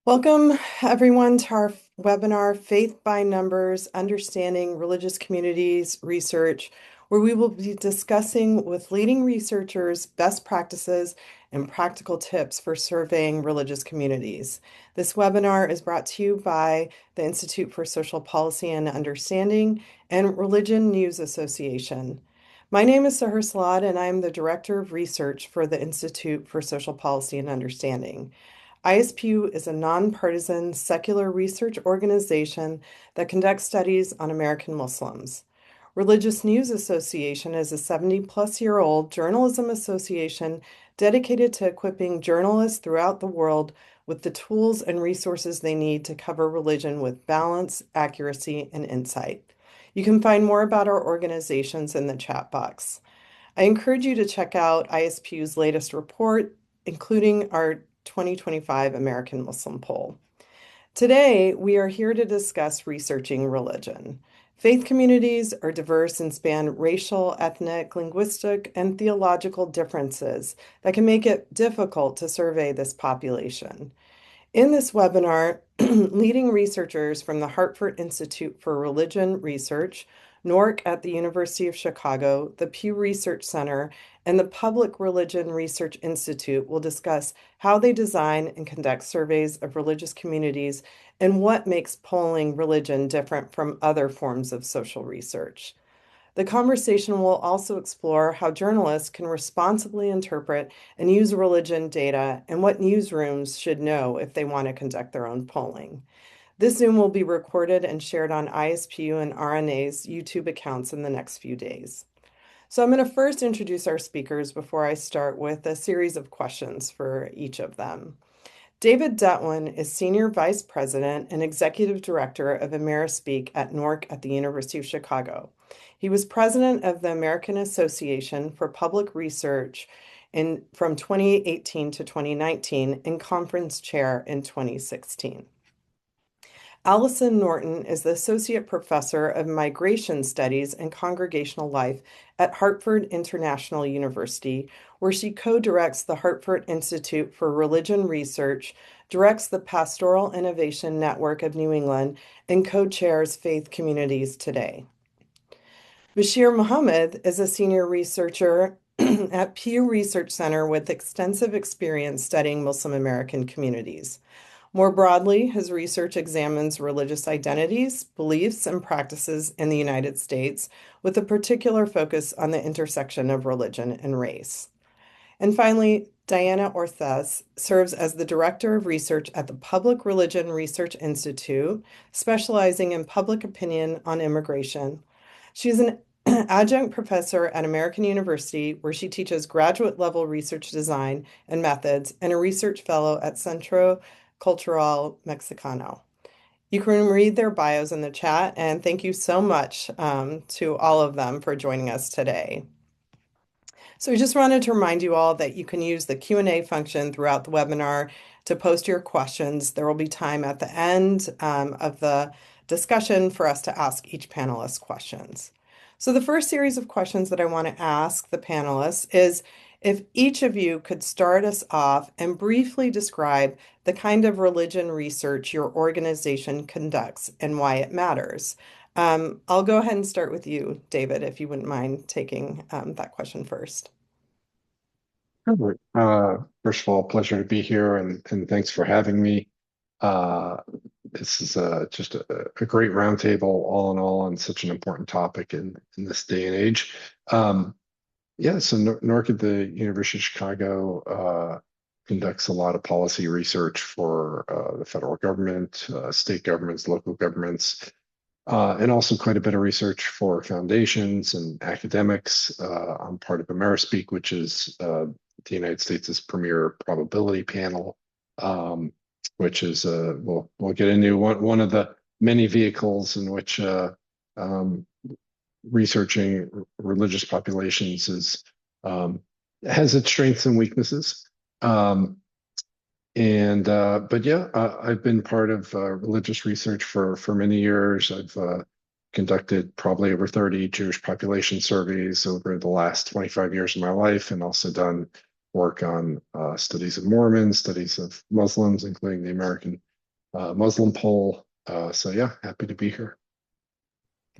Welcome, everyone, to our webinar, Faith by Numbers, Understanding Religious Communities Research, where we will be discussing with leading researchers best practices and practical tips for surveying religious communities. This webinar is brought to you by the Institute for Social Policy and Understanding and Religion News Association. My name is Sahar Salad, and I am the Director of Research for the Institute for Social Policy and Understanding. ISPU is a nonpartisan secular research organization that conducts studies on American Muslims. Religious News Association is a 70-plus-year-old journalism association dedicated to equipping journalists throughout the world with the tools and resources they need to cover religion with balance, accuracy, and insight. You can find more about our organizations in the chat box. I encourage you to check out ISPU's latest report, including our 2025 American Muslim poll. Today, we are here to discuss researching religion. Faith communities are diverse and span racial, ethnic, linguistic, and theological differences that can make it difficult to survey this population. In this webinar, leading researchers from the Hartford Institute for Religion Research, NORC at the University of Chicago, the Pew Research Center, and the Public Religion Research Institute will discuss how they design and conduct surveys of religious communities and what makes polling religion different from other forms of social research. The conversation will also explore how journalists can responsibly interpret and use religion data and what newsrooms should know if they want to conduct their own polling. This Zoom will be recorded and shared on ISPU and RNA's YouTube accounts in the next few days. So I'm going to first introduce our speakers before I start with a series of questions for each of them. David Detwin is Senior Vice President and Executive Director of AmeriSpeak at NORC at the University of Chicago. He was President of the American Association for Public Research from 2018 to 2019 and Conference Chair in 2016. Allison Norton is the Associate Professor of Migration Studies and Congregational Life at Hartford International University, where she co-directs the Hartford Institute for Religion Research, directs the Pastoral Innovation Network of New England, and co-chairs Faith Communities Today. Bashir Muhammad is a senior researcher at Pew Research Center with extensive experience studying Muslim American communities. More broadly, his research examines religious identities, beliefs, and practices in the United States, with a particular focus on the intersection of religion and race. And finally, Diana Orthez serves as the Director of Research at the Public Religion Research Institute, specializing in public opinion on immigration. She's an adjunct professor at American University, where she teaches graduate-level research design and methods, and a research fellow at Centro Cultural Mexicano. You can read their bios in the chat, and thank you so much to all of them for joining us today. So we just wanted to remind you all that you can use the Q&A function throughout the webinar to post your questions. There will be time at the end of the discussion for us to ask each panelist questions. So the first series of questions that I want to ask the panelists is if each of you could start us off and briefly describe the kind of religion research your organization conducts and why it matters. I'll go ahead and start with you, David, if you wouldn't mind taking that question first. Sure. First of all, pleasure to be here, and thanks for having me. This is just a great roundtable, all in all, on such an important topic in this day and age. Yeah, so NORC at the University of Chicago conducts a lot of policy research for the federal government, state governments, local governments, and also quite a bit of research for foundations and academics. I'm part of AmeriSpeak, which is the United States' premier probability panel, which is we'll get into one of the many vehicles in which researching religious populations is has its strengths and weaknesses. But yeah, I've been part of religious research for many years. I've conducted probably over 30 Jewish population surveys over the last 25 years of my life, and also done work on studies of Mormons, studies of Muslims, including the American Muslim poll. So yeah, happy to be here.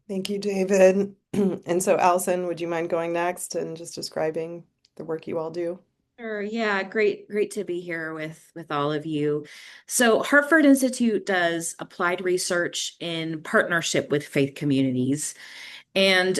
Thank you, David. And so, Allison, would you mind going next and just describing the work you all do? Sure. Yeah, great to be here with all of you. So Hartford Institute does applied research in partnership with faith communities. And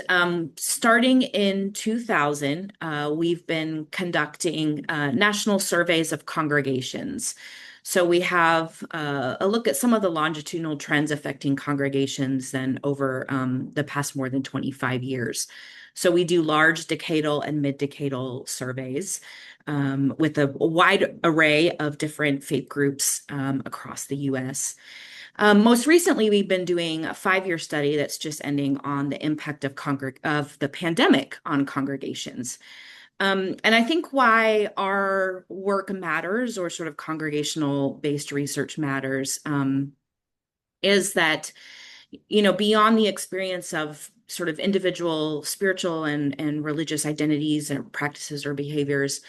starting in 2000, we've been conducting national surveys of congregations. So we have a look at some of the longitudinal trends affecting congregations then over the past more than 25 years. So we do large decadal and mid-decadal surveys with a wide array of different faith groups across the US. Most recently, we've been doing a 5-year study that's just ending on the impact of the pandemic on congregations. And I think why our work matters, or sort of congregational based research matters, is that beyond the experience of sort of individual spiritual and religious identities and practices or behaviors,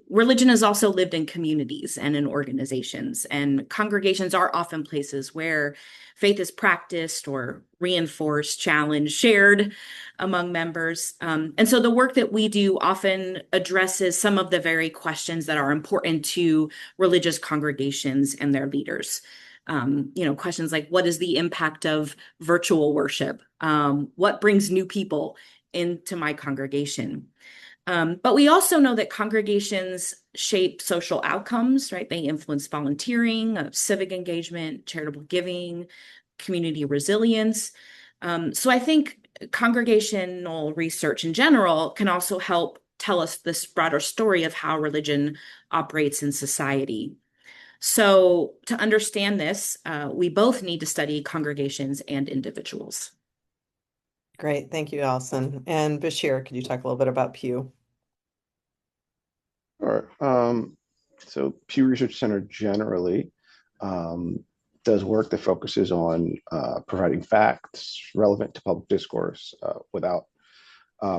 religion is also lived in communities and in organizations, and congregations are often places where faith is practiced or reinforced, challenged, shared among members. And so the work that we do often addresses some of the very questions that are important to religious congregations and their leaders. Questions like, what is the impact of virtual worship? What brings new people into my congregation? But we also know that congregations shape social outcomes, right? They influence volunteering, civic engagement, charitable giving, community resilience. So I think congregational research in general can also help tell us this broader story of how religion operates in society. So to understand this, we both need to study congregations and individuals. Great. Thank you, Allison. And Bashir, could you talk a little bit about Pew? Sure. So Pew Research Center generally um, does work that focuses on providing facts relevant to public discourse without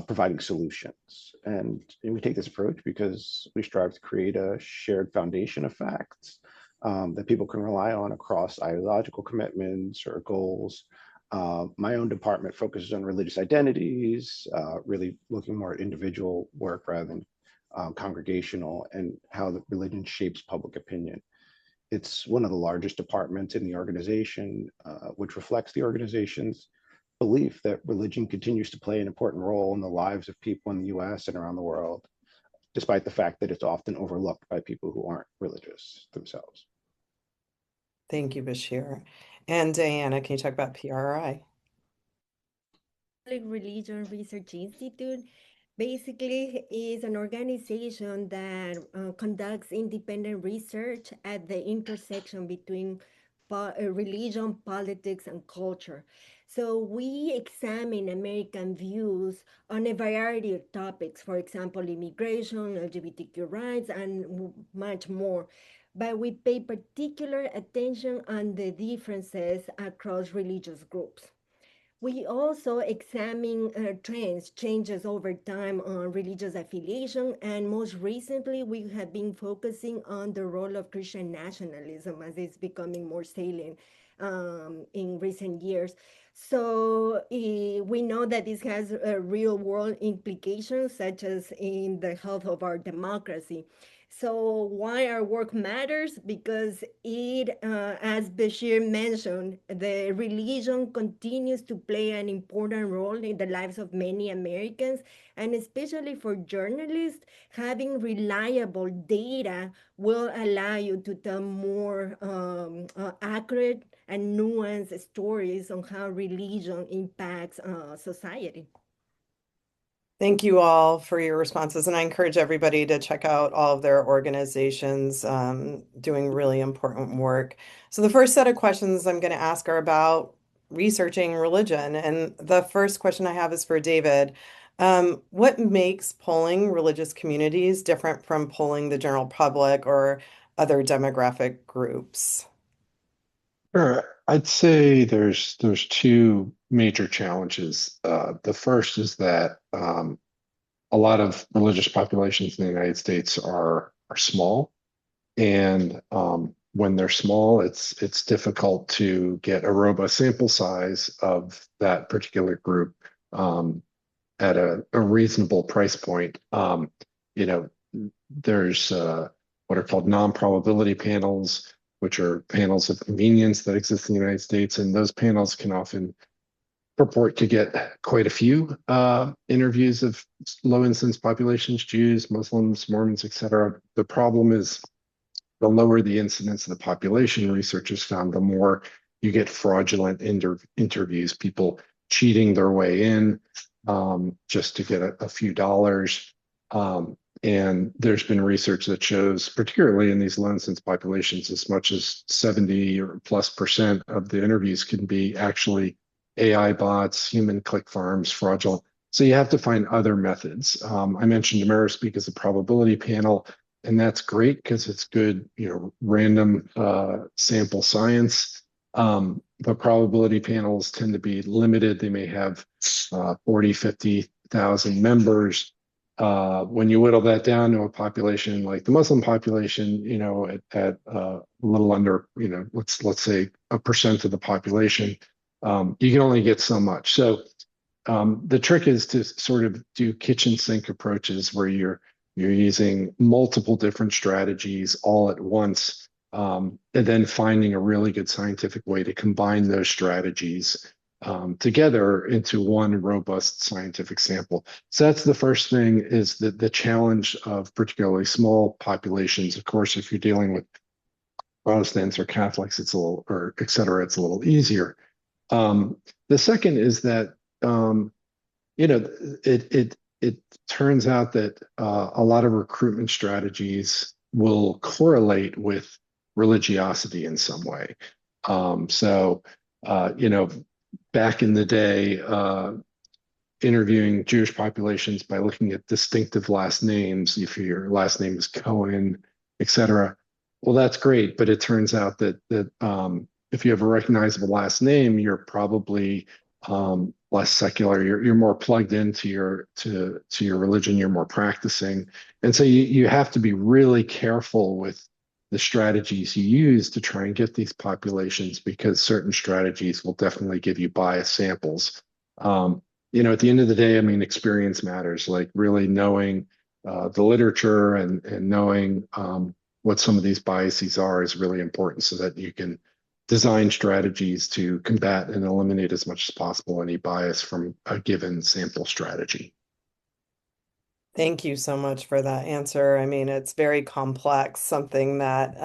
providing solutions. And we take this approach because we strive to create a shared foundation of facts that people can rely on across ideological commitments or goals. My own department focuses on religious identities, really looking more at individual work rather than congregational, and how the religion shapes public opinion. It's one of the largest departments in the organization, which reflects the organization's belief that religion continues to play an important role in the lives of people in the US and around the world, despite the fact that it's often overlooked by people who aren't religious themselves. Thank you, Bashir. And Diana, can you talk about PRI? Religion Research Institute basically is an organization that conducts independent research at the intersection between religion, politics, and culture. So we examine American views on a variety of topics, for example, immigration, LGBTQ rights, and much more. But we pay particular attention on the differences across religious groups. We also examine trends, changes over time on religious affiliation, and most recently, we have been focusing on the role of Christian nationalism as it's becoming more salient in recent years. So we know that this has real world implications, such as in the health of our democracy. So why our work matters? Because as Bashir mentioned, the religion continues to play an important role in the lives of many Americans, and especially for journalists, having reliable data will allow you to tell more accurate and nuanced stories on how religion impacts society. Thank you all for your responses, and I encourage everybody to check out all of their organizations doing really important work. So the first set of questions I'm going to ask are about researching religion, and the first question I have is for David. What makes polling religious communities different from polling the general public or other demographic groups? Sure. I'd say there's two major challenges. The first is that a lot of religious populations in the United States are small, and when they're small, it's difficult to get a robust sample size of that particular group at a reasonable price point. You know, there's what are called non-probability panels, which are panels of convenience that exist in the United States, and those panels can often purport to get quite a few interviews of low incidence populations, Jews, Muslims, Mormons, etc. The problem is the lower the incidence of the population, researchers found, the more you get fraudulent interviews, people cheating their way in just to get a few dollars. And there's been research that shows, particularly in these low incidence populations, as much as 70 or plus% of the interviews can be actually AI bots, human click farms, fraudulent. So you have to find other methods. I mentioned Amerispeak as a probability panel, and that's great because it's good, random sample science. But probability panels tend to be limited. They may have 40, 50,000 members. When you whittle that down to a population like the Muslim population, at a little under, let's say 1% of the population, you can only get so much. So the trick is to sort of do kitchen sink approaches where you're using multiple different strategies all at once, and then finding a really good scientific way to combine those strategies together into one robust scientific sample. So that's the first thing, is the challenge of particularly small populations. Of course, if you're dealing with Protestants or Catholics, it's a little, or et cetera, it's a little easier. The second is that it turns out that a lot of recruitment strategies will correlate with religiosity in some way. Back in the day, interviewing Jewish populations by looking at distinctive last names, if your last name is Cohen, et cetera, well, that's great. But it turns out that if you have a recognizable last name, you're probably less secular. You're more plugged into your religion. You're more practicing, and so you have to be really careful with the strategies you use to try and get these populations, because certain strategies will definitely give you biased samples. At the end of the day, I mean, experience matters. Like really knowing the literature and knowing what some of these biases are is really important, so that you can design strategies to combat and eliminate as much as possible any bias from a given sample strategy. Thank you so much for that answer. I mean, it's very complex, something that,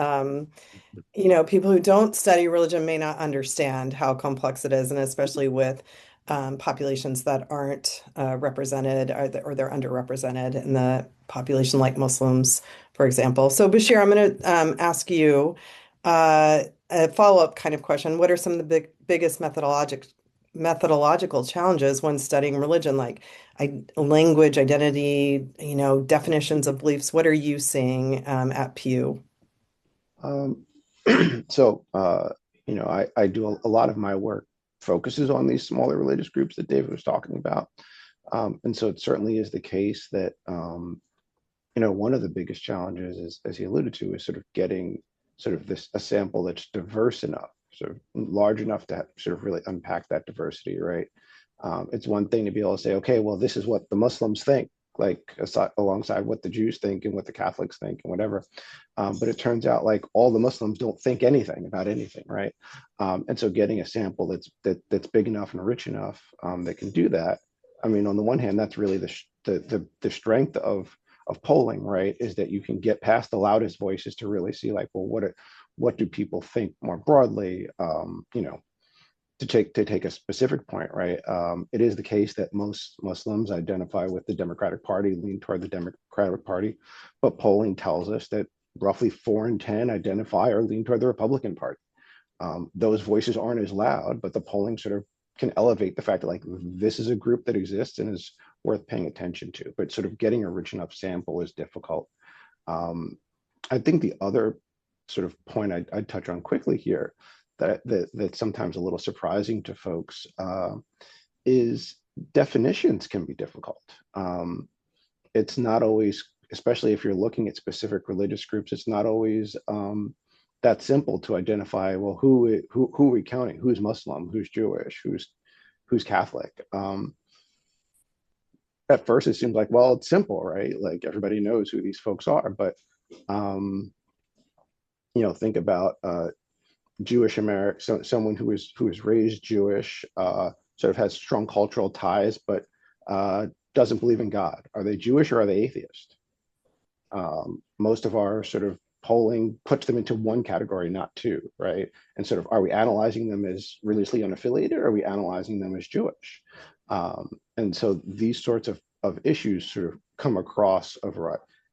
people who don't study religion may not understand how complex it is, and especially with populations that aren't represented, or they're underrepresented in the population, like Muslims, for example. So, Bashir, I'm going to ask you a follow-up kind of question. What are some of the biggest methodological challenges when studying religion, like language, identity, definitions of beliefs? What are you seeing at Pew? I do a lot of my work focuses on these smaller religious groups that David was talking about. And so it certainly is the case that, one of the biggest challenges is, as he alluded to, is sort of getting a sample that's diverse enough, sort of large enough to sort of really unpack that diversity, right? It's one thing to be able to say, okay, well, this is what the Muslims think, like alongside what the Jews think and what the Catholics think and whatever. But it turns out like all the Muslims don't think anything about anything, right? And so getting a sample that's big enough and rich enough that can do that. I mean, on the one hand, that's really the strength of polling, right? Is that you can get past the loudest voices to really see like, well, what do people think more broadly? To take a specific point, right? It is the case that most Muslims identify with the Democratic Party, lean toward the Democratic Party, but polling tells us that roughly 4 in 10 identify or lean toward the Republican Party. Those voices aren't as loud, but the polling sort of can elevate the fact that like this is a group that exists and is worth paying attention to, but sort of getting a rich enough sample is difficult. I think the other sort of point I'd touch on quickly here that's sometimes a little surprising to folks is definitions can be difficult. It's not always, especially if you're looking at specific religious groups, it's not always that simple to identify, well, who are we counting? Who's Muslim? Who's Jewish? Who's Catholic? At first, it seems like, well, it's simple, right? Like everybody knows who these folks are, but think about Jewish American, someone who is raised Jewish, sort of has strong cultural ties, but doesn't believe in God. Are they Jewish or are they atheist? Most of our sort of polling puts them into one category, not two, right? And sort of, are we analyzing them as religiously unaffiliated, or are we analyzing them as Jewish? And so these sorts of issues sort of come across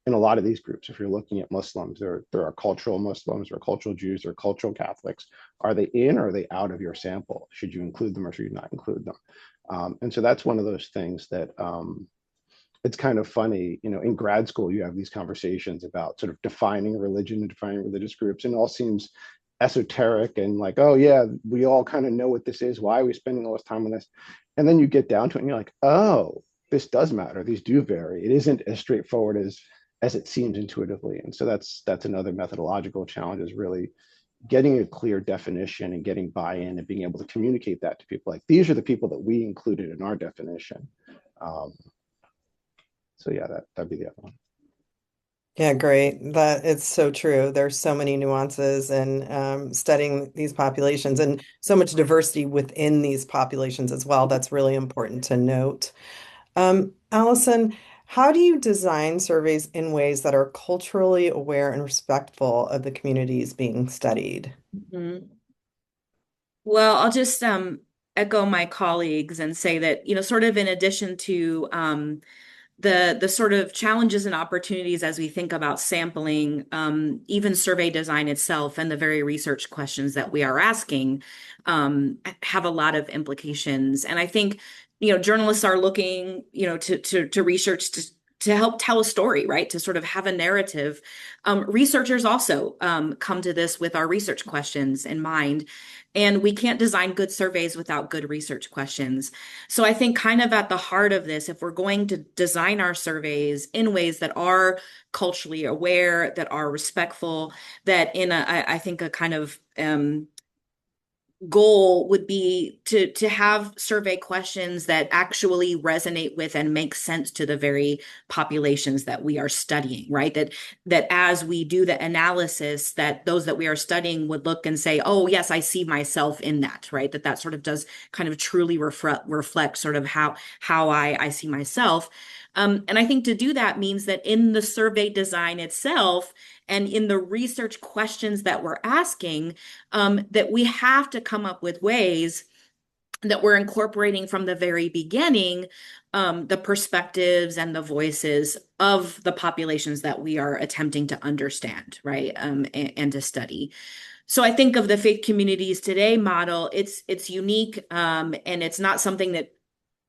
in a lot of these groups. If you're looking at Muslims, there are cultural Muslims, there are cultural Jews, there are cultural Catholics. Are they in or are they out of your sample? Should you include them or should you not include them? And so that's one of those things that it's kind of funny, in grad school, you have these conversations about sort of defining religion and defining religious groups, and it all seems esoteric and like, oh yeah, we all kind of know what this is. Why are we spending all this time on this? And then you get down to it and you're like, oh, this does matter. These do vary. It isn't as straightforward as it seems intuitively. And so that's another methodological challenge, is really getting a clear definition and getting buy-in and being able to communicate that to people. Like, these are the people that we included in our definition. So yeah, that'd be the other one. Yeah, great. That it's so true. There's so many nuances in studying these populations, and so much diversity within these populations as well. That's really important to note. Allison, how do you design surveys in ways that are culturally aware and respectful of the communities being studied? Mhm. Well, I'll just echo my colleagues and say that, sort of in addition to the sort of challenges and opportunities as we think about sampling, even survey design itself and the very research questions that we are asking have a lot of implications. And I think, journalists are looking, to research to help tell a story, right? To sort of have a narrative. Researchers also come to this with our research questions in mind. And we can't design good surveys without good research questions. So I think kind of at the heart of this, if we're going to design our surveys in ways that are culturally aware, that are respectful, that I think a kind of goal would be to have survey questions that actually resonate with and make sense to the very populations that we are studying, right? That as we do the analysis, that those that we are studying would look and say, oh yes, I see myself in that, right? That sort of does kind of truly reflect sort of how I see myself. And I think to do that means that in the survey design itself and in the research questions that we're asking, that we have to come up with ways that we're incorporating from the very beginning, the perspectives and the voices of the populations that we are attempting to understand, right, and to study. So I think of the Faith Communities Today model, it's unique, and it's not something that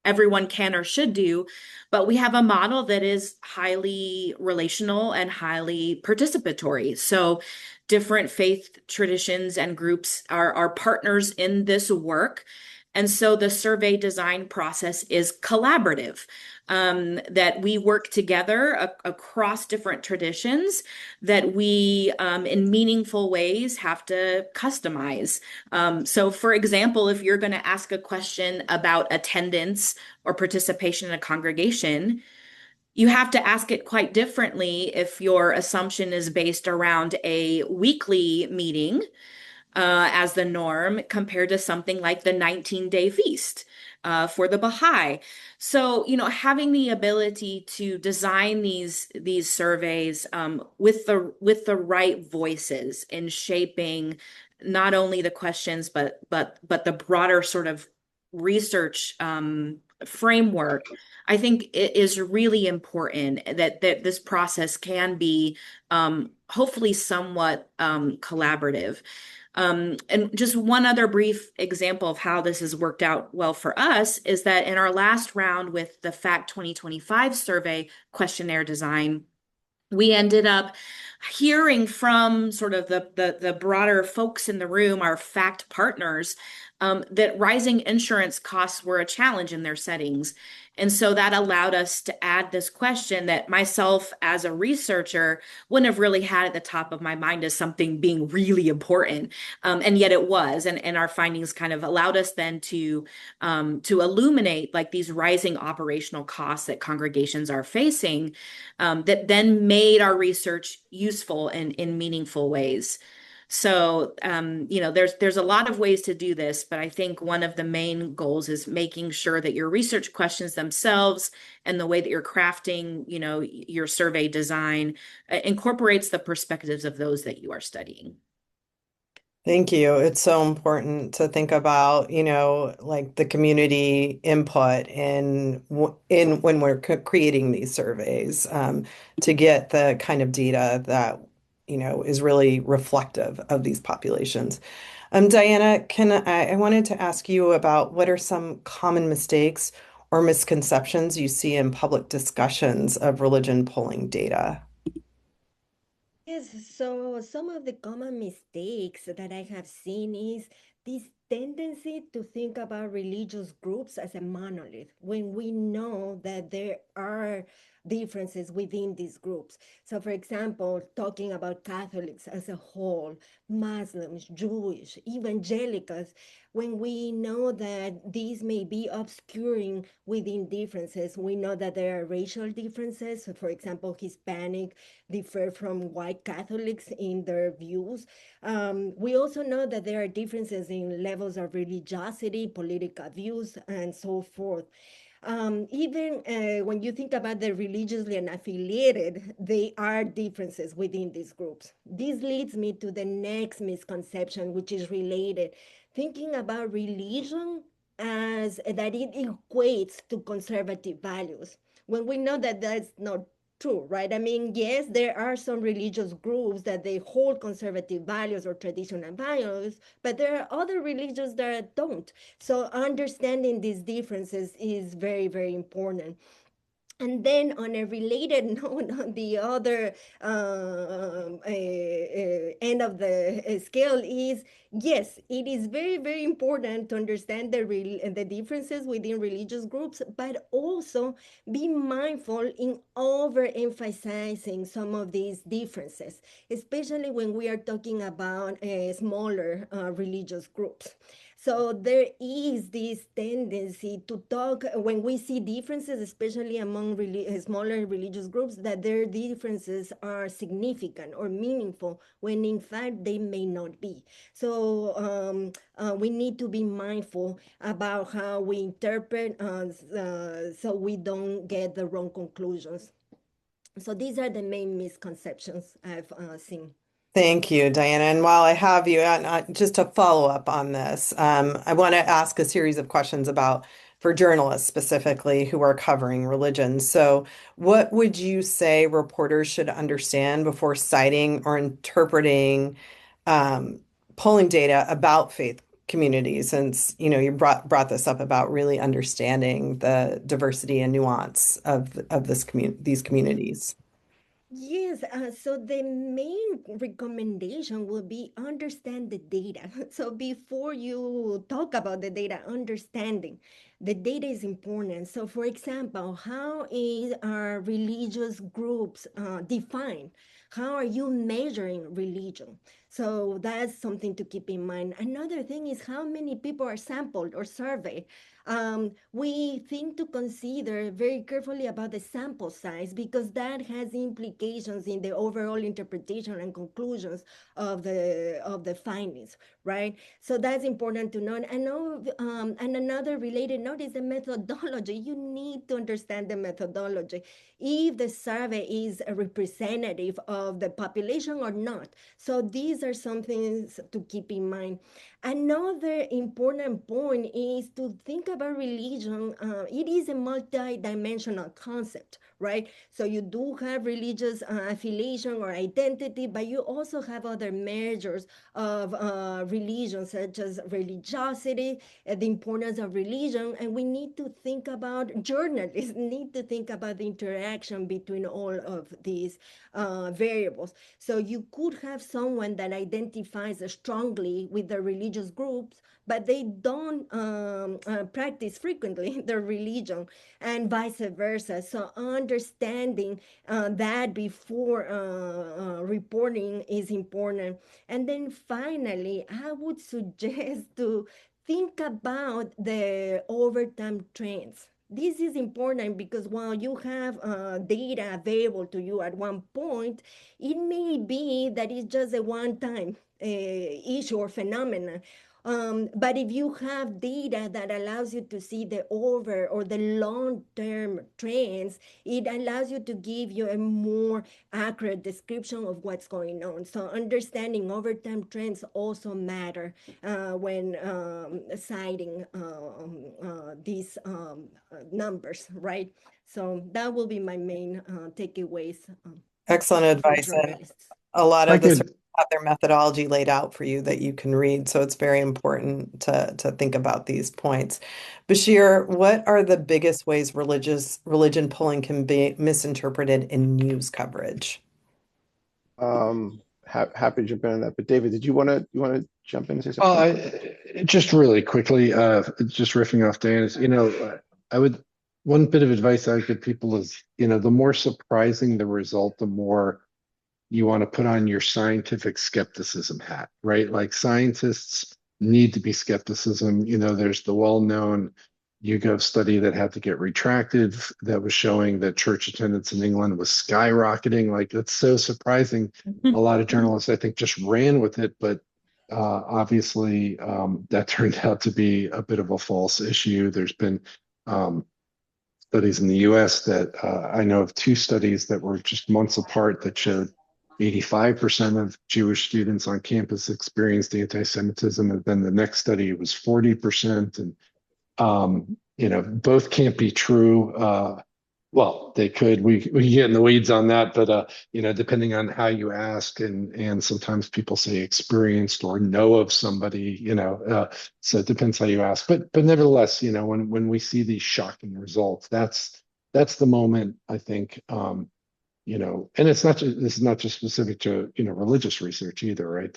everyone can or should do, but we have a model that is highly relational and highly participatory. So different faith traditions and groups are partners in this work. And so the survey design process is collaborative, that we work together across different traditions, that we, in meaningful ways, have to customize. So for example, if you're going to ask a question about attendance or participation in a congregation, you have to ask it quite differently if your assumption is based around a weekly meeting as the norm compared to something like the 19-day feast for the Baha'i. So, having the ability to design these surveys with the right voices in shaping not only the questions but the broader sort of research framework, I think it is really important that this process can be hopefully somewhat collaborative. And just one other brief example of how this has worked out well for us is that in our last round with the FACT 2025 survey questionnaire design, we ended up hearing from sort of the broader folks in the room, our FACT partners, that rising insurance costs were a challenge in their settings. And so that allowed us to add this question that myself as a researcher wouldn't have really had at the top of my mind as something being really important. And yet it was. And our findings kind of allowed us then to illuminate like these rising operational costs that congregations are facing, that then made our research useful in meaningful ways. So, there's a lot of ways to do this, but I think one of the main goals is making sure that your research questions themselves and the way that you're crafting, your survey design incorporates the perspectives of those that you are studying. Thank you. It's so important to think about, like the community input in when we're creating these surveys, to get the kind of data that, is really reflective of these populations. Diana, I wanted to ask you about what are some common mistakes or misconceptions you see in public discussions of religion polling data? Yes, so some of the common mistakes that I have seen is this tendency to think about religious groups as a monolith when we know that there are differences within these groups. So, for example, talking about Catholics as a whole, Muslims, Jewish, evangelicals, when we know that these may be obscuring within differences, we know that there are racial differences. So, for example, Hispanic differ from white Catholics in their views. We also know that there are differences in levels of religiosity, political views, and so forth. Even when you think about the religiously unaffiliated, there are differences within these groups. This leads me to the next misconception, which is related. Thinking about religion as that it equates to conservative values, when we know that that's not true, right? I mean, yes, there are some religious groups that they hold conservative values or traditional values, but there are other religions that don't. So understanding these differences is very, very important. And then on a related note, on the other end of the scale is, yes, it is very, very important to understand the differences within religious groups, but also be mindful in overemphasizing some of these differences, especially when we are talking about smaller religious groups. So there is this tendency to talk when we see differences, especially among smaller religious groups, that their differences are significant or meaningful, when in fact they may not be. So we need to be mindful about how we interpret, so we don't get the wrong conclusions. So these are the main misconceptions I've seen. Thank you, Diana. And while I have you, just to follow up on this, I want to ask a series of questions about for journalists specifically who are covering religion. So, what would you say reporters should understand before citing or interpreting polling data about faith communities? Since you brought this up about really understanding the diversity and nuance of these communities. Yes, so the main recommendation will be understand the data. So before you talk about the data, understanding the data is important. So for example, how is our religious groups defined? How are you measuring religion? So that's something to keep in mind. Another thing is how many people are sampled or surveyed. We think to consider very carefully about the sample size, because that has implications in the overall interpretation and conclusions of the findings, right? So that's important to know. And another related note is the methodology. You need to understand the methodology, if the survey is a representative of the population or not. So these are some things to keep in mind. Another important point is to think about religion. It is a multi-dimensional concept, right? So you do have religious affiliation or identity, but you also have other measures of religion, such as religiosity, the importance of religion. And we need to think about, journalists need to think about the interaction between all of these variables. So you could have someone that identifies strongly with the religious groups, but they don't practice frequently their religion, and vice versa. So understanding that before reporting is important. And then finally, I would suggest to think about the overtime trends. This is important because while you have data available to you at one point, it may be that it's just a one-time issue or phenomenon. But if you have data that allows you to see the over or the long-term trends, it allows you to give you a more accurate description of what's going on. So understanding overtime trends also matter when citing these numbers, right? So that will be my main takeaways Excellent for advice. And journalists. a lot I of the could, have their methodology laid out for you that you can read. So it's very important to think about these points. Bashir, what are the biggest ways religion polling can be misinterpreted in news coverage? Happy to jump in on that. But David, did you want to jump in and say something? just really quickly, just riffing off Diana's, I would, one bit of advice I would give people is, the more surprising the result, the more you want to put on your scientific skepticism hat, right? Like scientists need to be skepticism. There's the well-known YouGov study that had to get retracted that was showing that church attendance in England was skyrocketing. Like that's so surprising. A lot of journalists, I think, just ran with it, but obviously that turned out to be a bit of a false issue. There's been studies in the US that I know of two studies that were just months apart that showed 85% of Jewish students on campus experienced anti-Semitism, and then the next study was 40%. And both can't be true. Well, they could. We get in the weeds on that, but depending on how you ask, and sometimes people say experienced or know of somebody, so it depends how you ask. But nevertheless, when we see these shocking results, that's the moment I think. And it's not just, this is not just specific to religious research either, right?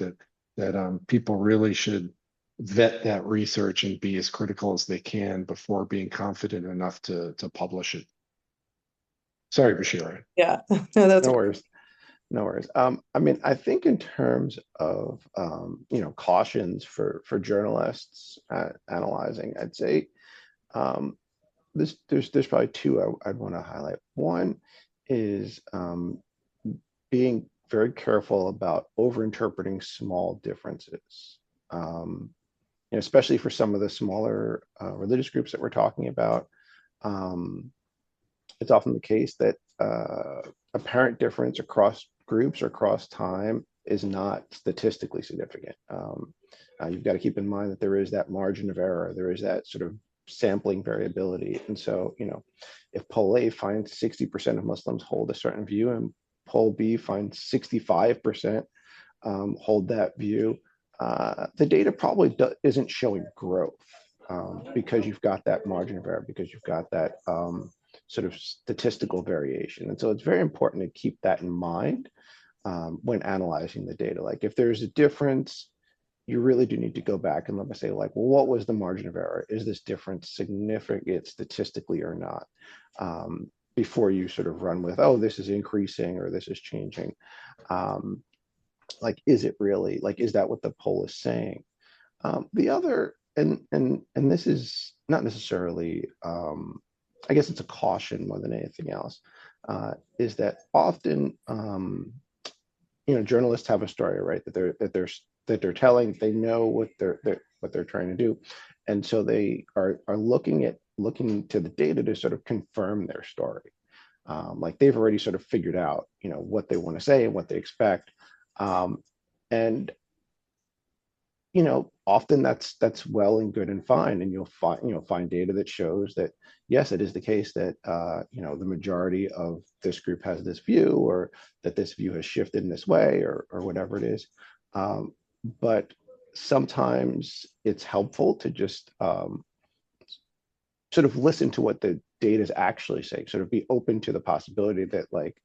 That people really should vet that research and be as critical as they can before being confident enough to publish it. Sorry, Bashir. Yeah, no, that's No worries. No worries. I mean, I think in terms of cautions for journalists analyzing, I'd say there's probably two I'd want to highlight. One is being very careful about overinterpreting small differences, especially for some of the smaller religious groups that we're talking about. It's often the case that apparent difference across groups or across time is not statistically significant. You've got to keep in mind that there is that margin of error. There is that sort of sampling variability. And so, if poll A finds 60% of Muslims hold a certain view and poll B finds 65% hold that view, the data probably isn't showing growth because you've got that margin of error, because you've got that sort of statistical variation. And so it's very important to keep that in mind when analyzing the data. Like if there's a difference, you really do need to go back and let me say, like, well, what was the margin of error? Is this difference significant statistically or not? Before you sort of run with, oh, this is increasing or this is changing. Like, is it really, like, is that what the poll is saying? The other, and this is not necessarily, I guess it's a caution more than anything else, is that often, journalists have a story, right? That they're telling. They know what they're trying to do, and so they are looking to the data to sort of confirm their story. Like they've already sort of figured out, what they want to say and what they expect, and often that's well and good and fine, and you'll find data that shows that yes, it is the case that the majority of this group has this view, or that this view has shifted in this way, or whatever it is. But sometimes it's helpful to just sort of listen to what the data is actually saying, sort of be open to the possibility that like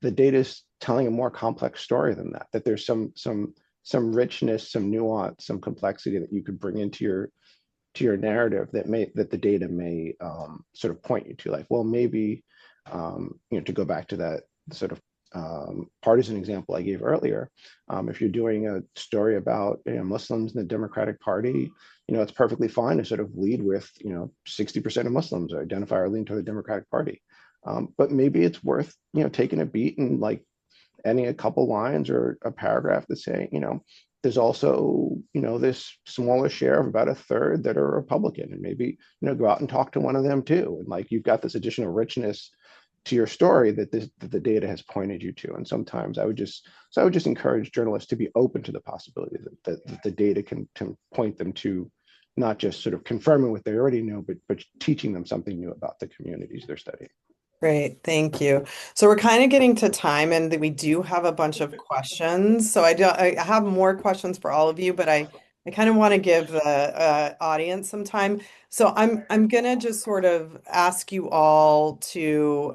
the data is telling a more complex story than that, that there's some some richness, some nuance, some complexity that you could bring into your narrative that the data may sort of point you to, like, well, maybe to go back to that sort of partisan example I gave earlier, if you're doing a story about Muslims in the Democratic Party, it's perfectly fine to sort of lead with 60% of Muslims identify or lean toward the Democratic Party, but maybe it's worth taking a beat and like adding a couple lines or a paragraph to say, there's also, this smaller share of about a third that are Republican, and maybe, go out and talk to one of them too. And like, you've got this additional richness to your story that the data has pointed you to. And sometimes I would just encourage journalists to be open to the possibility that the data can point them to not just sort of confirming what they already know, but teaching them something new about the communities they're studying. Great, thank you. So we're kind of getting to time, and we do have a bunch of questions. So I have more questions for all of you, but I kind of want to give the audience some time. So I'm gonna just sort of ask you all to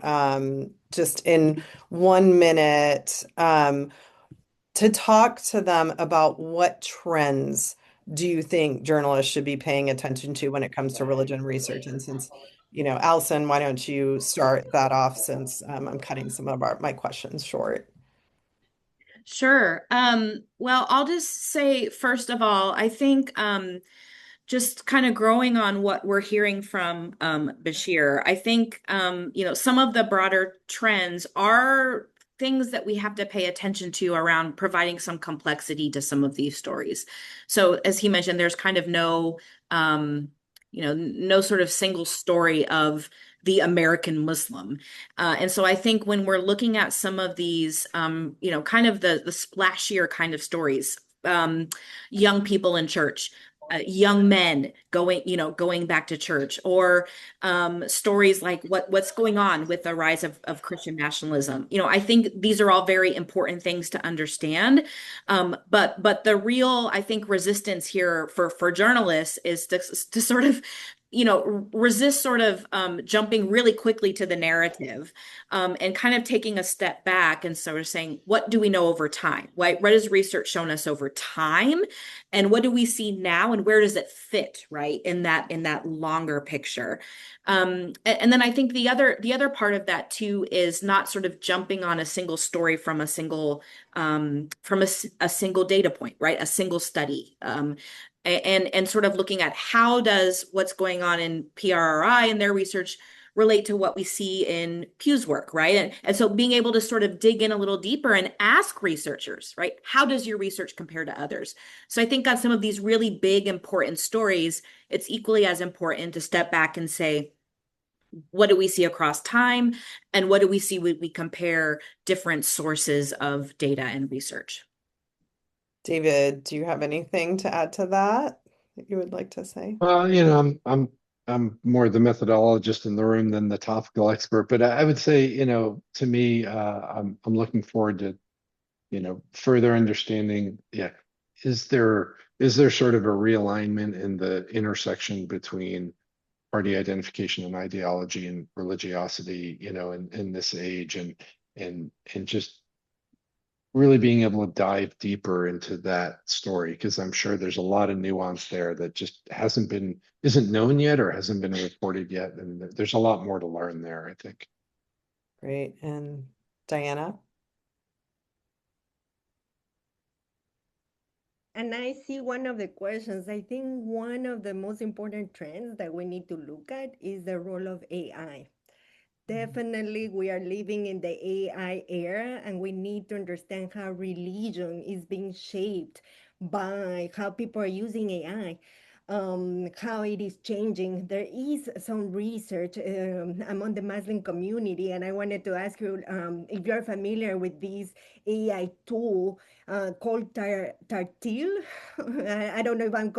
just in 1 minute to talk to them about what trends do you think journalists should be paying attention to when it comes to religion research? And since, Allison, why don't you start that off since I'm cutting some of my questions short. Sure. Well, I'll just say, first of all, I think just kind of growing on what we're hearing from Bashir, I think some of the broader trends are things that we have to pay attention to around providing some complexity to some of these stories. So as he mentioned, there's kind of no sort of single story of the American Muslim. And so I think when we're looking at some of these, kind of the splashier kind of stories, young people in church, young men going back to church, or stories like what's going on with the rise of Christian nationalism. I think these are all very important things to understand. But the real, I think, resistance here for journalists is to sort of resist sort of jumping really quickly to the narrative, and kind of taking a step back and sort of saying, what do we know over time? What has research shown us over time? And what do we see now? And where does it fit, right, in that longer picture? And then I think the other part of that too is not sort of jumping on a single story from a single a single data point, right? A single study. And sort of looking at how does what's going on in PRRI and their research relate to what we see in Pew's work, right? And so being able to sort of dig in a little deeper and ask researchers, right? How does your research compare to others? So I think on some of these really big, important stories, it's equally as important to step back and say, what do we see across time? And what do we see when we compare different sources of data and research? David, do you have anything to add to that you would like to say? Well, I'm more the methodologist in the room than the topical expert, but I would say, to me, I'm looking forward to, further understanding. Yeah, is there sort of a realignment in the intersection between party identification and ideology and religiosity, in this age, and just really being able to dive deeper into that story, because I'm sure there's a lot of nuance there that just isn't known yet or hasn't been reported yet, and there's a lot more to learn there, I think. Great. And Diana? And I see one of the questions. I think one of the most important trends that we need to look at is the role of AI. Definitely, we are living in the AI era, and we need to understand how religion is being shaped by how people are using AI, how it is changing. There is some research among the Muslim community, and I wanted to ask you if you're familiar with this AI tool called Tartil. I don't know if I'm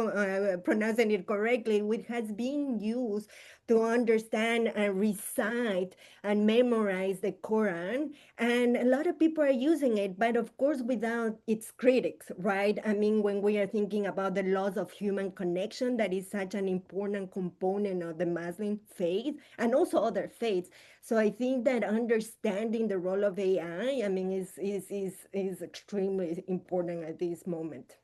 pronouncing it correctly, which has been used to understand and recite and memorize the Quran. And a lot of people are using it, but of course, without its critics, right? I mean, when we are thinking about the loss of human connection, that is such an important component of the Muslim faith and also other faiths. So I think that understanding the role of AI, I mean, is extremely important at this moment.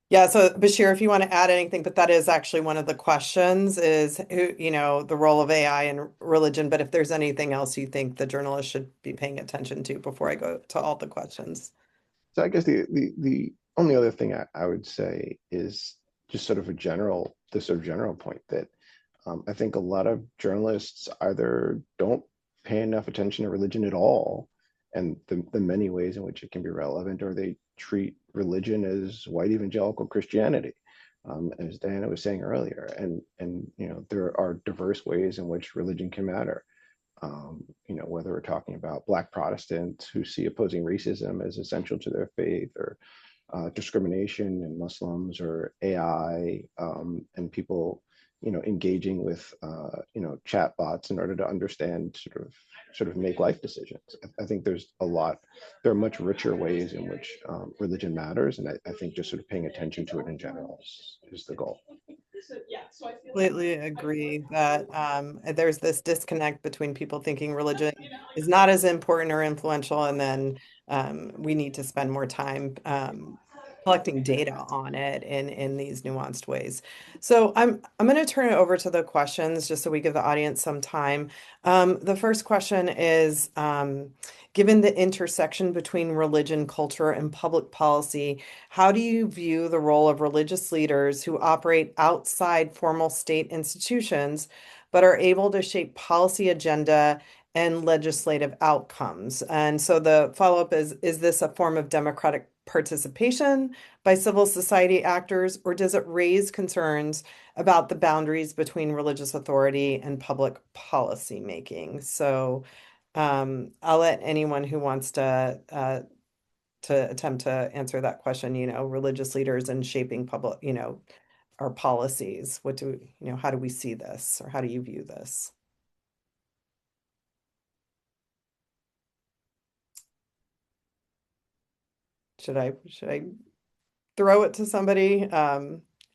Yeah, so Bashir, if you want to add anything, but that is actually one of the questions is who, the role of AI in religion, but if there's anything else you think the journalist should be paying attention to before I go to all the questions. So I guess the only other thing I would say is just sort of the sort of general point that I think a lot of journalists either don't pay enough attention to religion at all, and the many ways in which it can be relevant, or they treat religion as white evangelical Christianity, as Diana was saying earlier. And there are diverse ways in which religion can matter. Whether we're talking about Black Protestants who see opposing racism as essential to their faith, or discrimination in Muslims, or AI, and people, engaging with, chat bots in order to understand, sort of make life decisions. I think there are much richer ways in which religion matters, and I think just sort of paying attention to it in general is the goal. Completely agree that there's this disconnect between people thinking religion is not as important or influential, and then we need to spend more time collecting data on it in these nuanced ways. So I'm going to turn it over to the questions just so we give the audience some time. The first question is, given the intersection between religion, culture, and public policy, how do you view the role of religious leaders who operate outside formal state institutions, but are able to shape policy agenda and legislative outcomes? And so the follow-up is this a form of democratic participation by civil society actors, or does it raise concerns about the boundaries between religious authority and public policy making? So I'll let anyone who wants to attempt to answer that question, religious leaders and shaping public, our policies. How do we see this, or how do you view this? Should I throw it to somebody?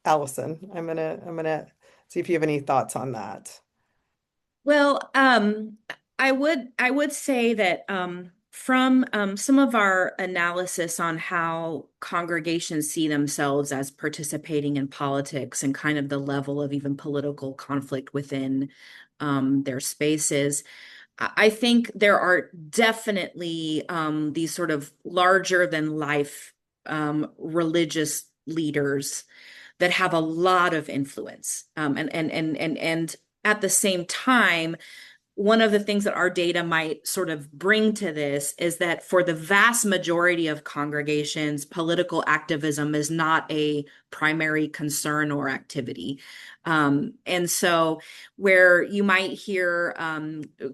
Allison, I'm gonna see if you have any thoughts on that. Well, I would say that from some of our analysis on how congregations see themselves as participating in politics and kind of the level of even political conflict within their spaces, I think there are definitely these sort of larger than life religious leaders that have a lot of influence. And at the same time, one of the things that our data might sort of bring to this is that for the vast majority of congregations, political activism is not a primary concern or activity. And so where you might hear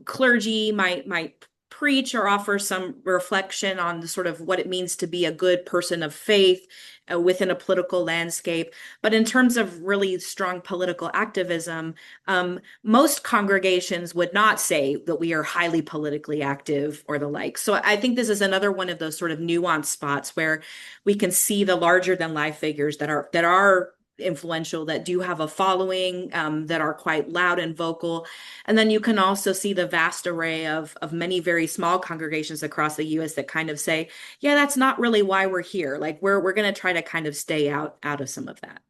clergy might preach or offer some reflection on the sort of what it means to be a good person of faith within a political landscape. But in terms of really strong political activism, most congregations would not say that we are highly politically active or the like. So I think this is another one of those sort of nuanced spots where we can see the larger than life figures that are influential, that do have a following, that are quite loud and vocal. And then you can also see the vast array of many very small congregations across the US that kind of say, yeah, that's not really why we're here. Like we're going to try to kind of stay out of some of that.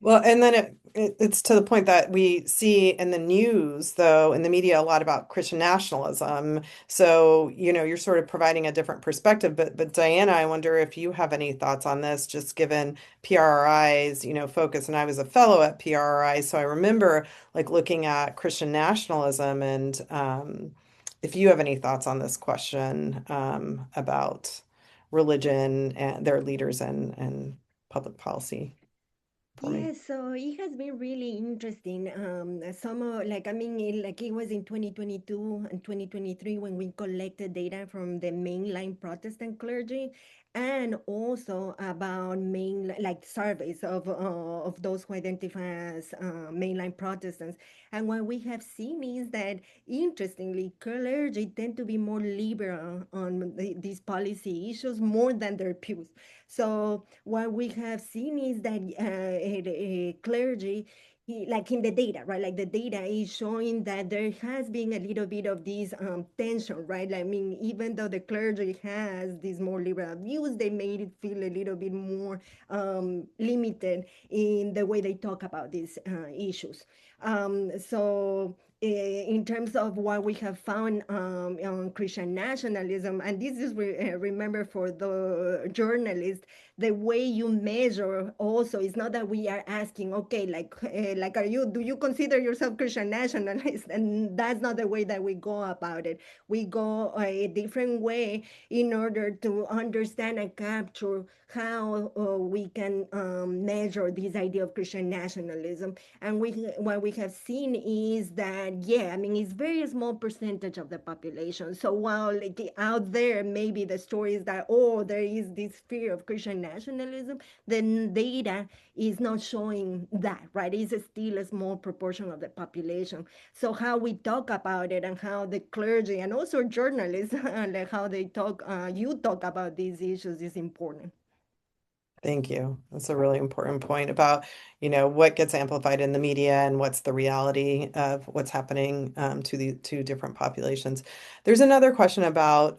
Well, and then it's to the point that we see in the news, though, in the media, a lot about Christian nationalism. So, you're sort of providing a different perspective. But Diana, I wonder if you have any thoughts on this, just given PRRI's, focus. And I was a fellow at PRRI, so I remember like looking at Christian nationalism, and if you have any thoughts on this question about religion and their leaders and public policy. Yeah, so it has been really interesting. Like, I mean, it was in 2022 and 2023 when we collected data from the mainline Protestant clergy. and also about main like surveys of those who identify as mainline Protestants. And what we have seen is that, interestingly, clergy tend to be more liberal on these policy issues more than their pews. So what we have seen is that clergy, like in the data, right? Like the data is showing that there has been a little bit of this tension, right? I mean, even though the clergy has these more liberal views, they made it feel a little bit more limited in the way they talk about these issues. In terms of what we have found on Christian nationalism, and this is remember for the journalists, the way you measure also is not that we are asking, okay, like do you consider yourself Christian nationalist? And that's not the way that we go about it. We go a different way in order to understand and capture how we can measure this idea of Christian nationalism. And what we have seen is that, yeah, I mean, it's very small percentage of the population. So while like, out there, maybe the story is that, oh, there is this fear of Christian nationalism, the data is not showing that, right? It's still a small proportion of the population. So how we talk about it and how the clergy and also journalists, like how they talk, you talk about these issues is important. Thank you. That's a really important point about, what gets amplified in the media and what's the reality of what's happening to the two different populations. There's another question about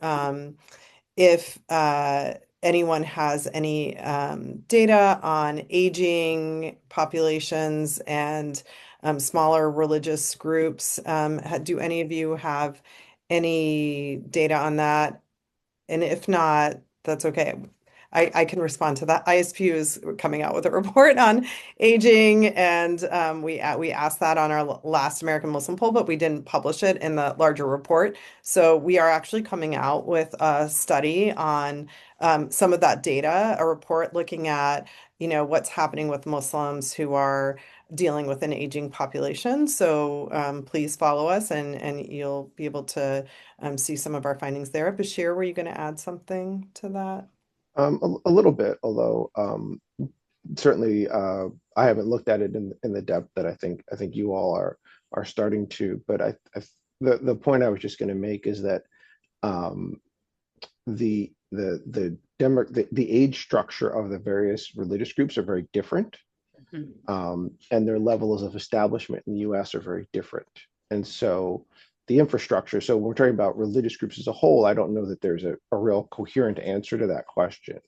if anyone has any data on aging populations and smaller religious groups. Do any of you have any data on that? And if not, that's okay. I can respond to that. ISPU is coming out with a report on aging, and we asked that on our last American Muslim poll, but we didn't publish it in the larger report. So we are actually coming out with a study on some of that data, a report looking at, what's happening with Muslims who are dealing with an aging population. So please follow us, and you'll be able to see some of our findings there. Bashir, were you going to add something to that? A little bit, although certainly I haven't looked at it in the depth that I think you all are starting to. But the point I was just going to make is that um, the age structure of the various religious groups are very different, and their levels of establishment in the U.S. are very different. And so the infrastructure, so when we're talking about religious groups as a whole, I don't know that there's a real coherent answer to that question.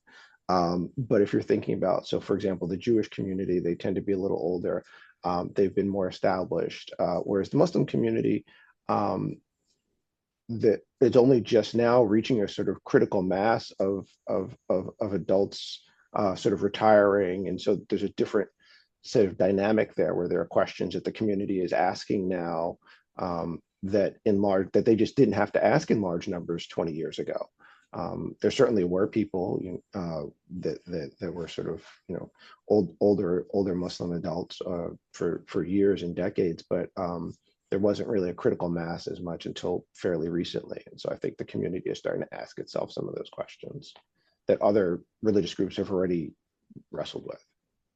But if you're thinking about, so for example, the Jewish community, they tend to be a little older. They've been more established, whereas the Muslim community, that it's only just now reaching a sort of critical mass of adults sort of retiring. And so there's a different sort of dynamic there where there are questions that the community is asking now that they just didn't have to ask in large numbers 20 years ago. There certainly were people that were sort of older Muslim adults for years and decades, but there wasn't really a critical mass as much until fairly recently. And so I think the community is starting to ask itself some of those questions that other religious groups have already wrestled with.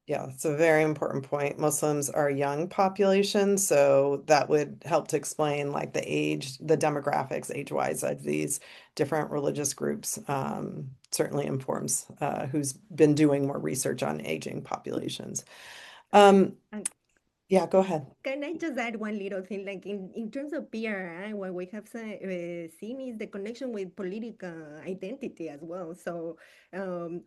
Yeah, it's a very important point. Muslims are a young population, so that would help to explain like the demographics age-wise of these different religious groups. Certainly informs who's been doing more research on aging populations. And Yeah, go ahead. can I just add one little thing? Like in terms of PRI, what we have seen is the connection with political identity as well. So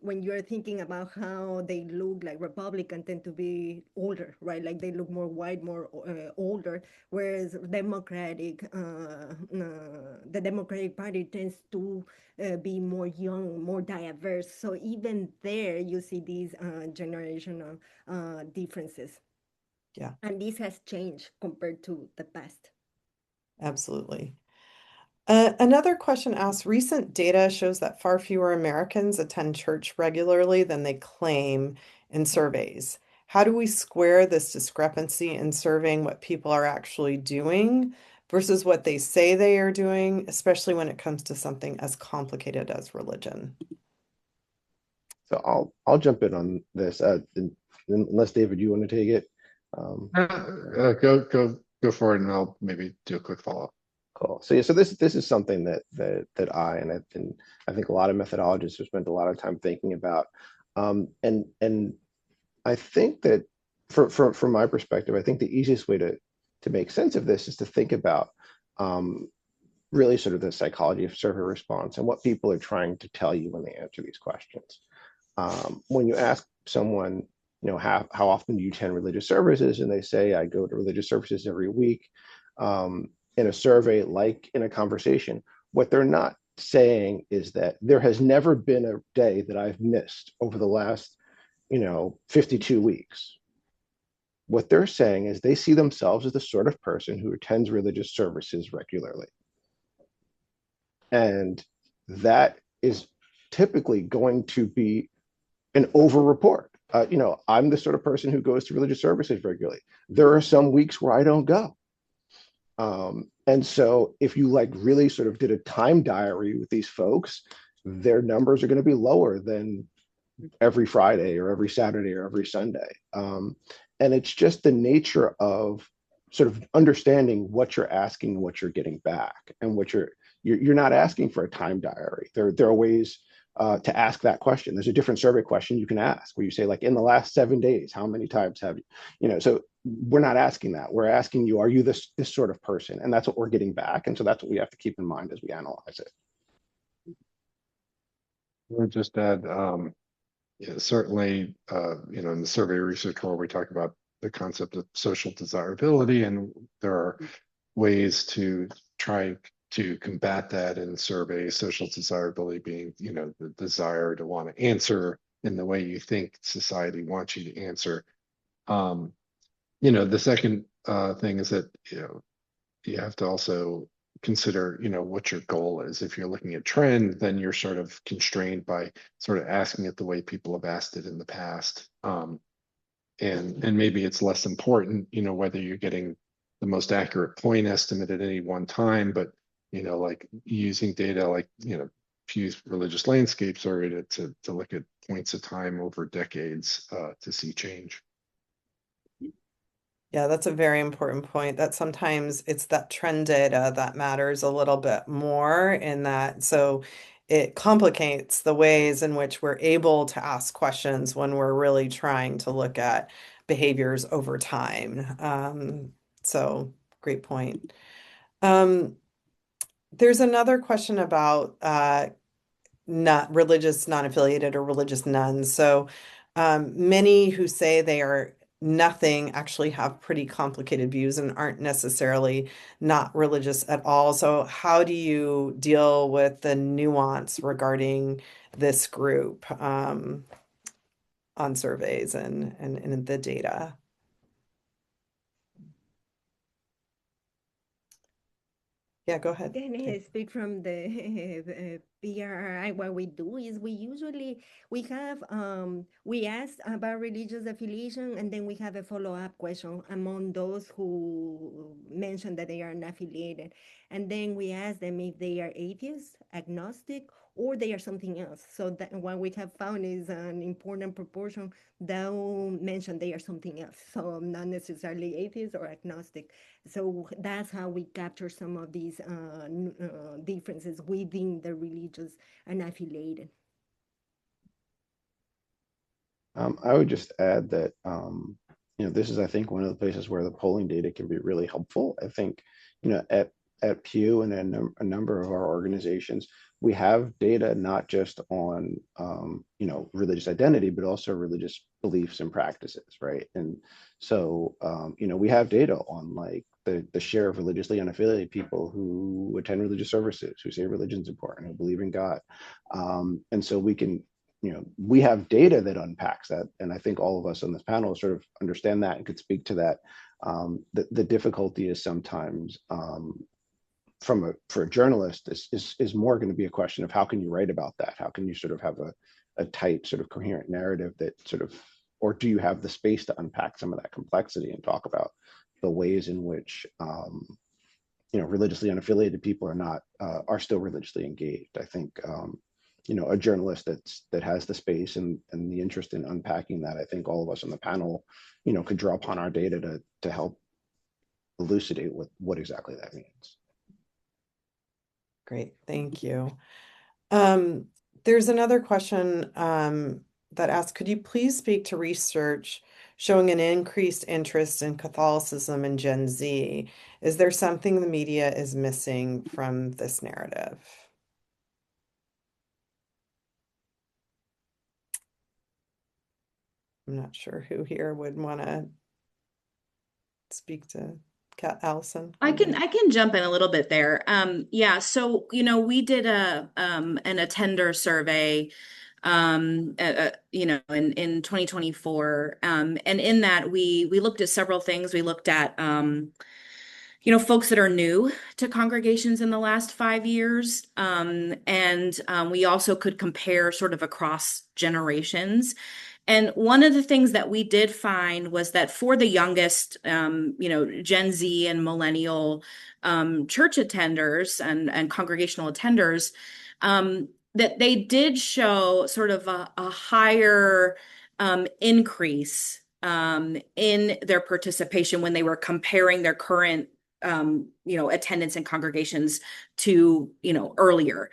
when you're thinking about how they look, like Republican tend to be older, right? Like they look more white, more older, whereas the Democratic Party tends to be more young, more diverse. So even there, you see these generational differences. Yeah, And this has changed compared to the past. absolutely. Another question asks, recent data shows that far fewer Americans attend church regularly than they claim in surveys. How do we square this discrepancy in surveying what people are actually doing versus what they say they are doing, especially when it comes to something as complicated as religion? So I'll jump in on this, unless David, you want to take it. Go for it, and I'll maybe do a quick follow-up. Cool. So yeah, so this is something that I think a lot of methodologists have spent a lot of time thinking about, and I think that from my perspective, I think the easiest way to make sense of this is to think about really sort of the psychology of survey response and what people are trying to tell you when they answer these questions. When you ask someone, how often do you attend religious services, and they say, I go to religious services every week, in a survey, like in a conversation, what they're not saying is that there has never been a day that I've missed over the last 52 weeks. What they're saying is they see themselves as the sort of person who attends religious services regularly. And that is typically going to be an over-report. I'm the sort of person who goes to religious services regularly. There are some weeks where I don't go. And so if you really sort of did a time diary with these folks, their numbers are going to be lower than every Friday or every Saturday or every Sunday. And it's just the nature of sort of understanding what you're asking and what you're getting back, and what you're not asking for a time diary. There are ways to ask that question. There's a different survey question you can ask where you say, in the last 7 days, how many times have you, so we're not asking that. We're asking you, are you this sort of person? And that's what we're getting back. And so that's what we have to keep in mind as we analyze it. We'll just add, certainly, in the survey research where we talk about the concept of social desirability, and there are ways to try to combat that in surveys. Social desirability being, the desire to want to answer in the way you think society wants you to answer. The second thing is that you have to also consider what your goal is. If you're looking at trend, then you're sort of constrained by sort of asking it the way people have asked it in the past, and maybe it's less important whether you're getting the most accurate point estimate at any one time, but like using data like Pew's religious landscape survey to look at points of time over decades to see change. Yeah, that's a very important point, that sometimes it's that trend data that matters a little bit more in that. So it complicates the ways in which we're able to ask questions when we're really trying to look at behaviors over time. So great point. There's another question about not religious, non-affiliated, or religious nuns. So many who say they are nothing actually have pretty complicated views and aren't necessarily not religious at all. So how do you deal with the nuance regarding this group on surveys and the data? Yeah, go ahead. Can I speak from the PRI? What we do is we ask about religious affiliation, and then we have a follow-up question among those who mention that they are not affiliated. And then we ask them if they are atheists, agnostic, or they are something else. So that what we have found is an important proportion that mention they are something else. So not necessarily atheist or agnostic. So that's how we capture some of these differences within the religious and affiliated. I would just add that this is, I think, one of the places where the polling data can be really helpful. I think at Pew and a number of our organizations, we have data not just on religious identity, but also religious beliefs and practices, right? And so we have data on the share of religiously unaffiliated people who attend religious services, who say religion's important, who believe in God, and so we can. We have data that unpacks that, and I think all of us on this panel sort of understand that and could speak to that. The difficulty is sometimes for a journalist is more going to be a question of how can you write about that? How can you sort of have a tight sort of coherent narrative that sort of, or do you have the space to unpack some of that complexity and talk about the ways in which religiously unaffiliated people are still religiously engaged? I think a journalist that has the space and the interest in unpacking that, I think all of us on the panel, could draw upon our data to help elucidate what exactly that means. Great, thank you. There's another question that asks, could you please speak to research showing an increased interest in Catholicism in Gen Z? Is there something the media is missing from this narrative? I'm not sure who here would want to speak to Allison. I can jump in a little bit there. Yeah, so we did an attender survey in 2024. And in that we looked at several things. We looked at folks that are new to congregations in the last 5 years. And we also could compare sort of across generations. And one of the things that we did find was that for the youngest, Gen Z and millennial church attenders and congregational attenders, that they did show sort of a higher increase in their participation when they were comparing their current attendance in congregations to, earlier,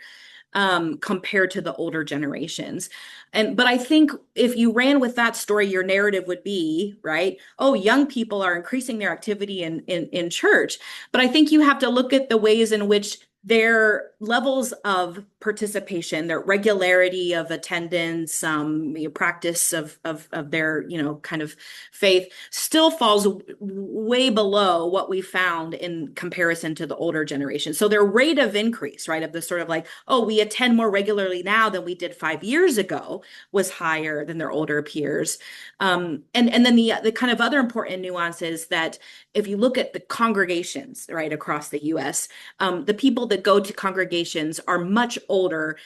compared to the older generations. But I think if you ran with that story, your narrative would be, right, oh, young people are increasing their activity in church. But I think you have to look at the ways in which their levels of participation, their regularity of attendance, practice of their, kind of faith still falls way below what we found in comparison to the older generation. So their rate of increase, right, of the sort of like, oh, we attend more regularly now than we did 5 years ago, was higher than their older peers. And then the kind of other important nuance is that if you look at the congregations, right, across the US, the people that go to congregations are much older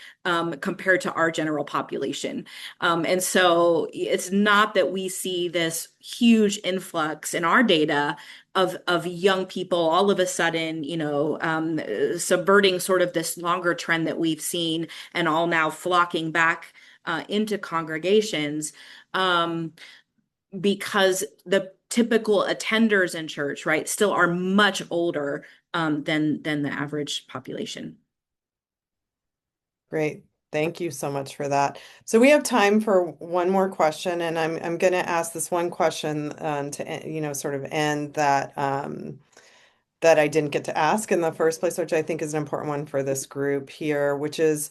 compared to our general population. And so it's not that we see this huge influx in our data of young people all of a sudden, subverting sort of this longer trend that we've seen and all now flocking back into congregations, because the typical attenders in church, right, still are much older than the average population. Great. Thank you so much for that. So we have time for one more question, and I'm going to ask this one question to sort of end that that I didn't get to ask in the first place, which I think is an important one for this group here, which is,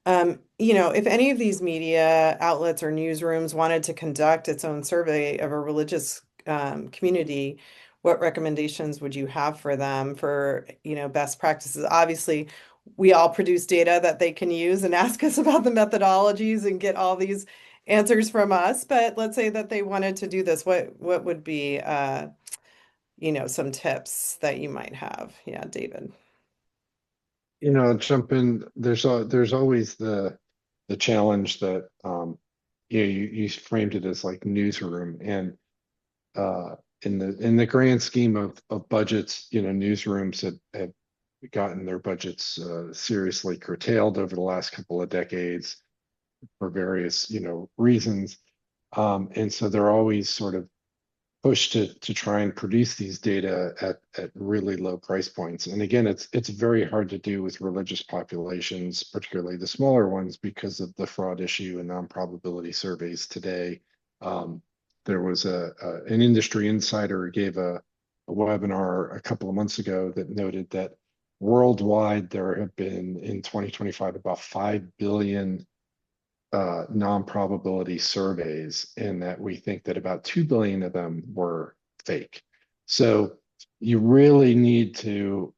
if any of these media outlets or newsrooms wanted to conduct its own survey of a religious community, what recommendations would you have for them for, best practices? Obviously, we all produce data that they can use and ask us about the methodologies and get all these answers from us. But let's say that they wanted to do this. What would be, some tips that you might have? Yeah, David. Jump in. There's always the challenge that you framed it as like newsroom, and in the grand scheme of budgets, newsrooms have gotten their budgets seriously curtailed over the last couple of decades for various reasons, and so they're always sort of pushed to try and produce these data at really low price points. And again, it's very hard to do with religious populations, particularly the smaller ones, because of the fraud issue and non-probability surveys today. There was an industry insider who gave a webinar a couple of months ago that noted that worldwide there have been in 2025 about 5 billion non-probability surveys, and that we think that about 2 billion of them were fake. So you really need to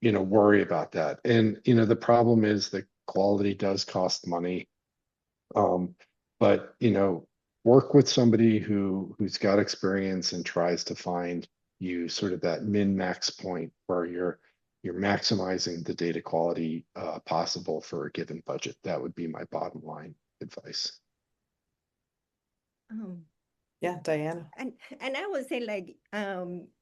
worry about that. And the problem is that quality does cost money, but work with somebody who's got experience and tries to find you sort of that min-max point where you're maximizing the data quality possible for a given budget. That would be my bottom line advice. Yeah, Diana. And I would say like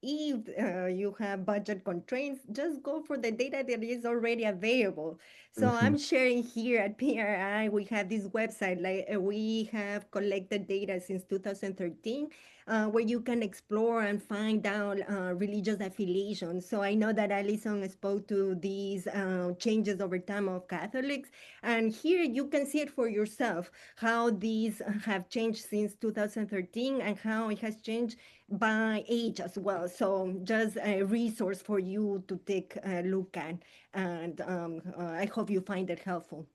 if you have budget constraints, just go for the data that is already available. So Hmm. I'm sharing here at PRI, we have this website, like we have collected data since 2013, where you can explore and find out religious affiliation. So I know that Alison spoke to these changes over time of Catholics, and here you can see it for yourself, how these have changed since 2013 and how it has changed by age as well. So just a resource for you to take a look at, and I hope you find it helpful.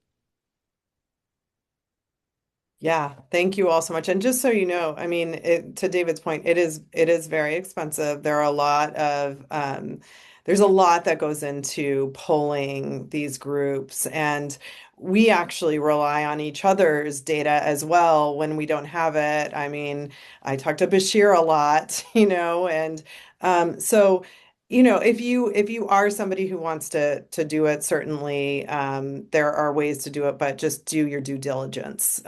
Yeah, thank you all so much. And just so you know, I mean, to David's point, it is very expensive. There's a lot that goes into polling these groups, and we actually rely on each other's data as well when we don't have it. I mean, I talk to Bashir a lot, and so if you are somebody who wants to do it, certainly there are ways to do it, but just do your due diligence.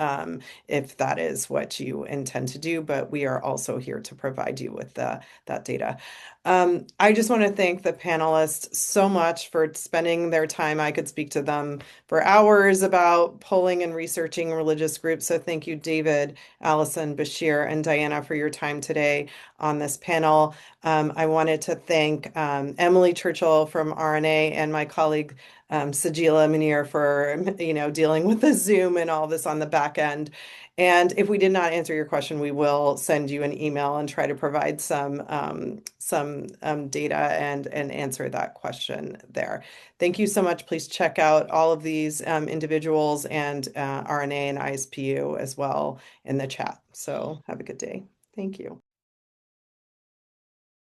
If that is what you intend to do, but we are also here to provide you with that data. I just want to thank the panelists so much for spending their time. I could speak to them for hours about polling and researching religious groups. So thank you, David, Allison, Bashir, and Diana for your time today on this panel. I wanted to thank Emily Churchill from RNA and my colleague Sajila Munir for dealing with the Zoom and all this on the back end. And if we did not answer your question, we will send you an email and try to provide some data and answer that question there. Thank you so much. Please check out all of these individuals and RNA and ISPU as well in the chat. So have a good day. Thank you.